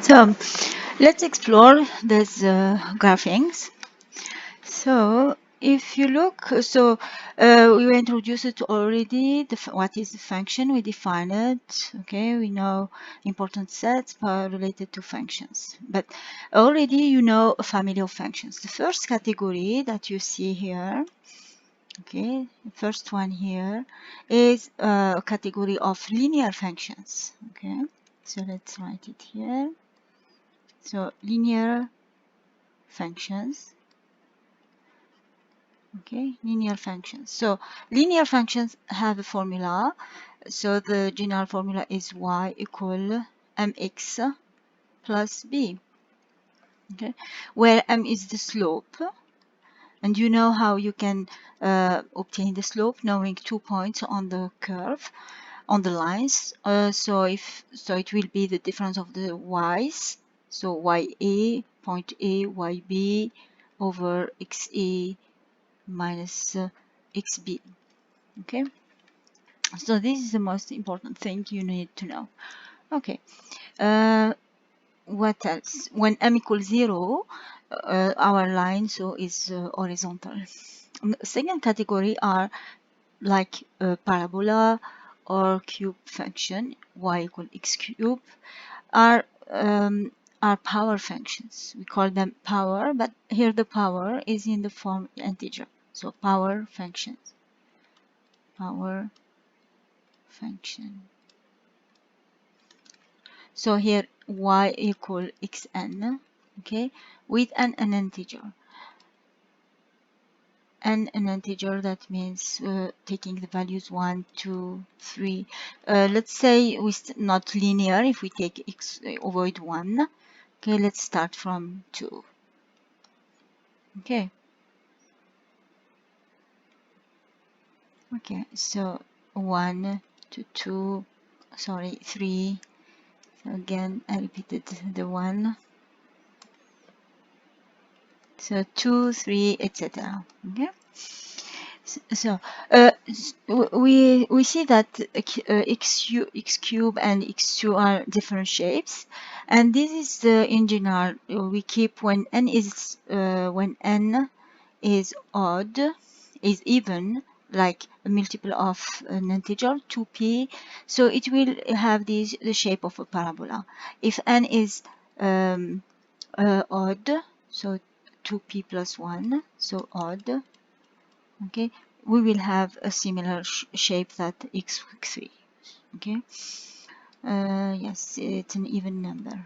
So let's explore these graphings. So if you look, we introduced it already. What is the function? We define it. Okay, we know important sets related to functions. But already you know a family of functions. The first category that you see here, okay, the first one here is a category of linear functions. Okay, so let's write it here. So linear functions. Okay, linear functions. So linear functions have a formula. So the general formula is y equal mx plus b. Okay, where m is the slope, and you know how you can obtain the slope knowing 2 points on the curve, on the lines. So it will be the difference of the y's. So ya point a yb over xa minus xb. Okay, so this is the most important thing you need to know. Okay, what else? When m equals 0, our line is horizontal. Second category are like parabola or cube function, y equal x cube, are power functions. We call them power, but here the power is in the form integer. So power functions. Power function. So here y equal xn, okay, with an integer. And an integer, that means taking the values 1, 2, 3. Let's say we not linear. If we take x, avoid 1. Okay, let's start from 2. Okay. Okay, so 1 to 2, sorry, 3. So again, I repeated the 1. So 2, 3, etc. Okay. So we see that x cube and x2 are different shapes, and this is in general we keep when n is odd, is even, like a multiple of an integer 2p, so it will have the shape of a parabola. If n is odd, so 2p plus 1, so odd, okay, we will have a similar shape that x3. Okay, yes, it's an even number.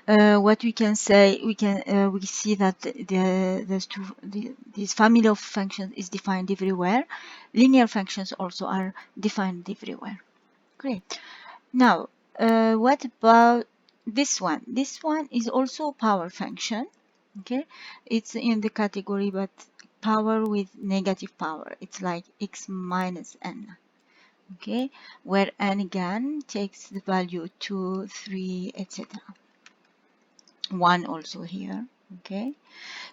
What we can say, we see that this family of functions is defined everywhere. Linear functions also are defined everywhere. Great. Now, what about this one? This one is also a power function. Okay, it's in the category, but power with negative power. It's like x minus n. Okay, where n again takes the value 2, 3, etc. 1 also here. Okay,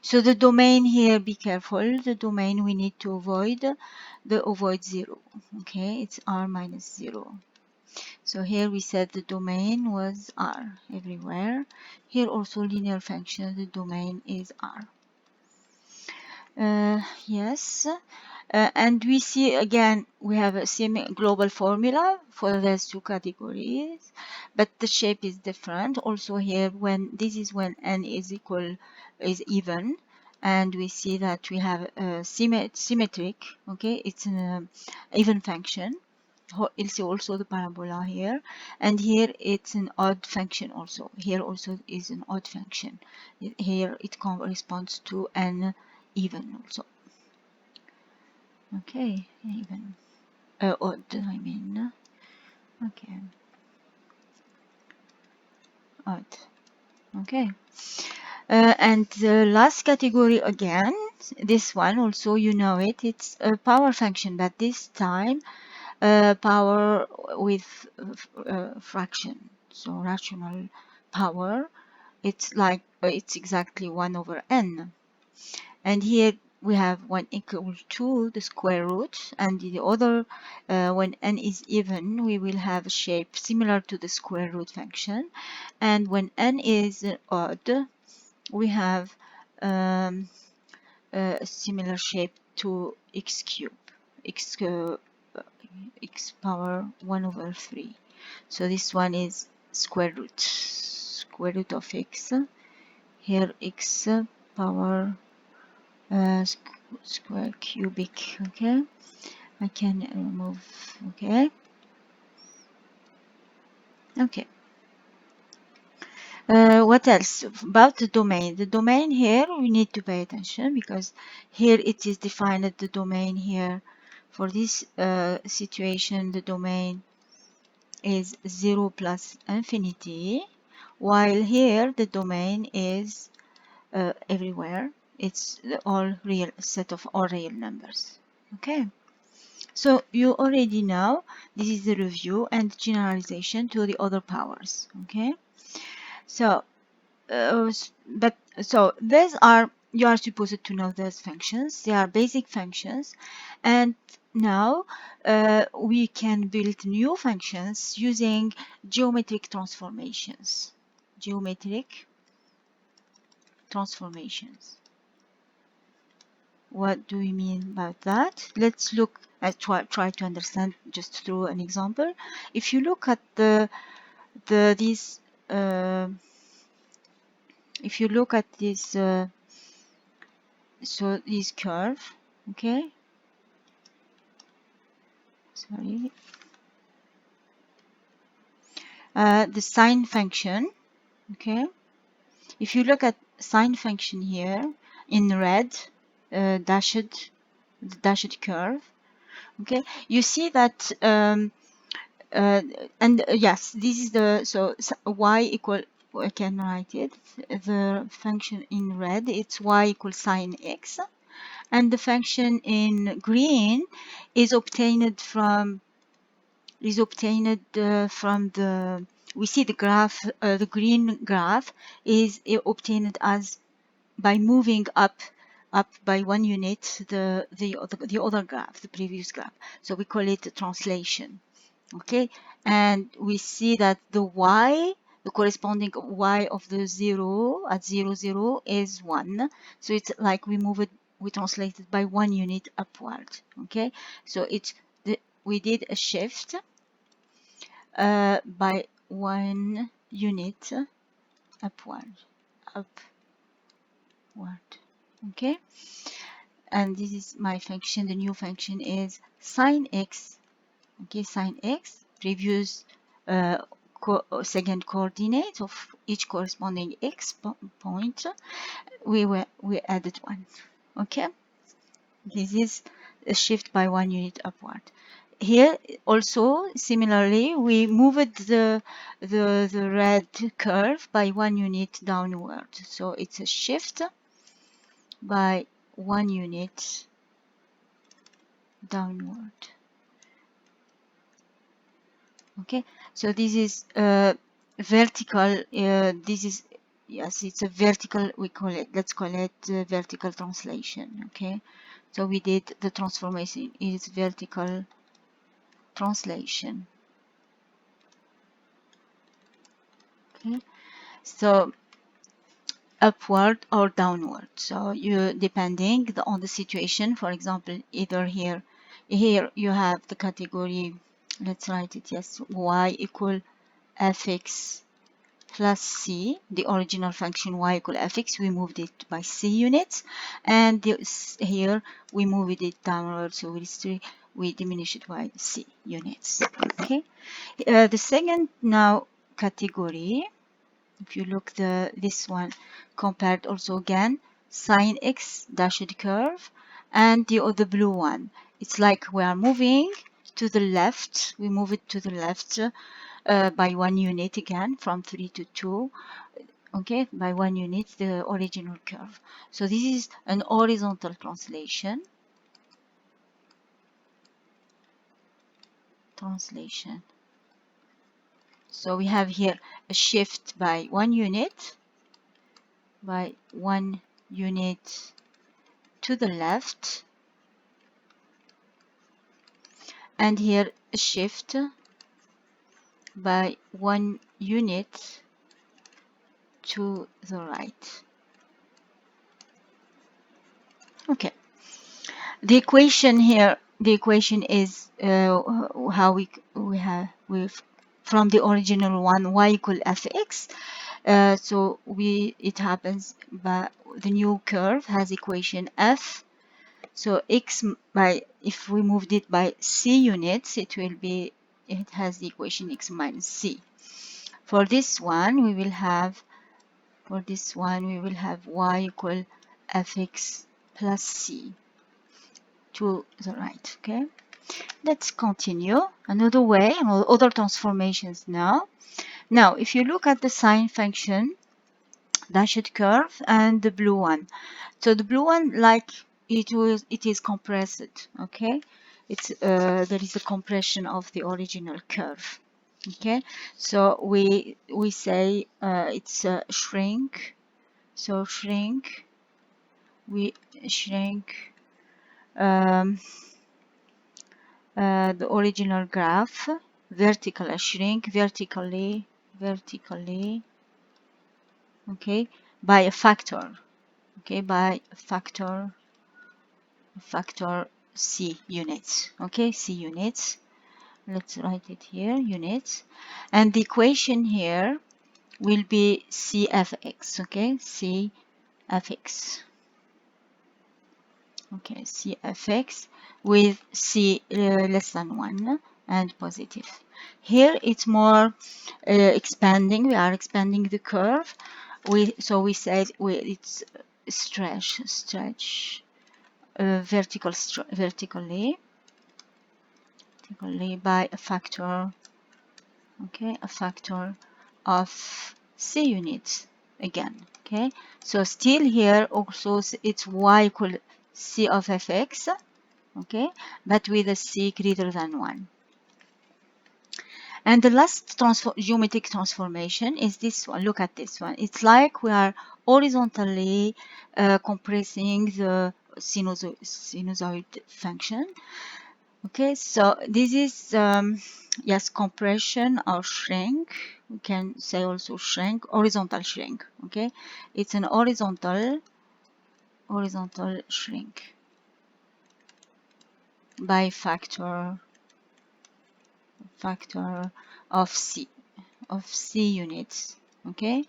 so the domain here, be careful. The domain we need to avoid, avoid 0. Okay, it's r minus 0. So here we said the domain was R everywhere. Here also linear function, the domain is R. Yes, and we see again we have a same global formula for those two categories, but the shape is different. Also here, when this is when n is even, and we see that we have a symmetric. Okay, it's an even function. You'll see also the parabola here, and here it's an odd function also. Here also is an odd function. Here it corresponds to an even also. Okay, even odd, I mean. Okay, odd. Okay, and the last category again, this one also, you know it, it's a power function, but this time power with fraction, so rational power. It's like it's exactly 1 over n, and here we have one equal to the square root, and the other, when n is even, we will have a shape similar to the square root function, and when n is odd, we have a similar shape to x cube, x power 1 over 3. So this one is square root of x. Here x power square cubic. Okay, I can remove. Okay. What else about the domain? The domain here we need to pay attention, because here it is defined the domain here. For this situation, the domain is 0 plus infinity, while here the domain is everywhere. It's the all real set of all real numbers. Okay, so you already know this is the review and generalization to the other powers. Okay, so so these are, you are supposed to know those functions. They are basic functions, and now we can build new functions using geometric transformations. What do we mean about that? Let's look at try to understand just through an example. If you look at if you look at this so this curve, okay, sorry, the sine function, okay, if you look at sine function here in red, dashed curve, okay, you see that yes, this is the, so y equal, I can write it, the function in red, it's y equals sine x, and the function in green is obtained from the, we see the graph, the green graph is obtained as by moving up by 1 unit the other graph, the previous graph. So we call it a translation. Okay, and we see that the y, the corresponding y of the 0 at 0 0 is 1. So it's like we translate it by 1 unit upward. Okay, so it's we did a shift by 1 unit upward. Okay, and this is my function. The new function is sine x. Okay, sine x, previous second coordinate of each corresponding x point, we added 1. Okay, this is a shift by 1 unit upward. Here also similarly we moved the red curve by 1 unit downward, so it's a shift by 1 unit downward. Okay, so this is vertical, this is, yes, it's a vertical, we call it, let's call it vertical translation. Okay, so we did the transformation is vertical translation. Okay, so upward or downward, so you depending on the situation. For example, either here you have the category, let's write it, yes, y equal fx plus c, the original function y equal fx, we moved it by c units, and here we moved it downward, so we diminish it by c units. Okay, the second now category, if you look this one compared also again sine x dashed curve, and the other blue one, it's like we are moving to the left, we move it to the left by 1 unit again from 3 to 2. Okay, by 1 unit the original curve. So this is an horizontal translation. So we have here a shift by 1 unit to the left, and here shift by 1 unit to the right. Okay. The equation here, the equation is how we have with from the original one, y equal fx. So it happens, but the new curve has equation f. So x by, if we moved it by c units, it has the equation x minus c. For this one, we will have y equal fx plus c to the right. Okay, let's continue another way, other transformations now. Now, if you look at the sine function, dashed curve, and the blue one. So the blue one, like it is compressed. Okay, there is a compression of the original curve. Okay, so we say it's a shrink. So we shrink the original graph, shrink vertically, okay, by a factor, okay, by a factor c units, okay, c units. Let's write it here, units, and the equation here will be cfx, okay, cfx. Okay, cfx with c less than 1 and positive. Here it's more expanding. We are expanding the curve. So we said it's stretch vertically by a factor. Okay, a factor of c units again. Okay, so still here also it's y equal c of fx, okay, but with a c greater than 1. And the last geometric transformation is this one. Look at this one. It's like we are horizontally compressing the sinusoid function. Okay, so this is yes, compression or shrink. We can say also shrink, horizontal shrink. Okay, it's an horizontal shrink by factor of c units. Okay,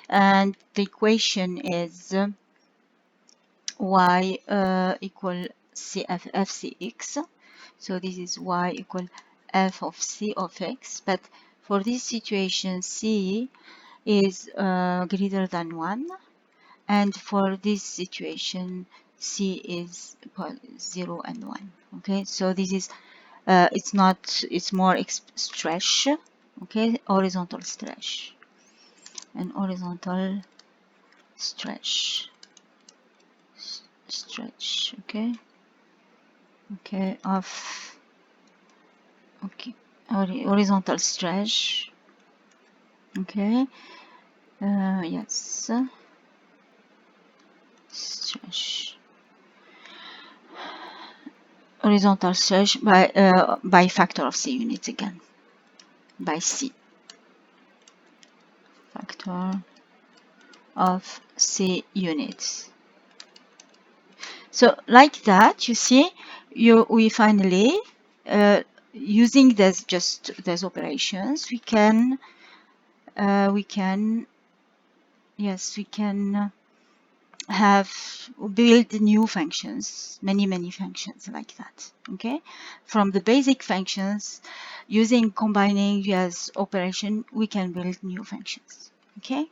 and the equation is y equal fcx. So this is y equal f of c of x, but for this situation c is greater than 1, and for this situation c is 0 and 1. Okay, so this is it's more stretch. Okay, horizontal stretch and horizontal stretch. Okay, of horizontal stretch. Okay, yes, stretch, horizontal stretch by factor of c units again, by c factor of c units. So like that, you see, we finally using these operations, we can have build new functions, many functions like that. Okay, from the basic functions, using combining as operation, we can build new functions. Okay.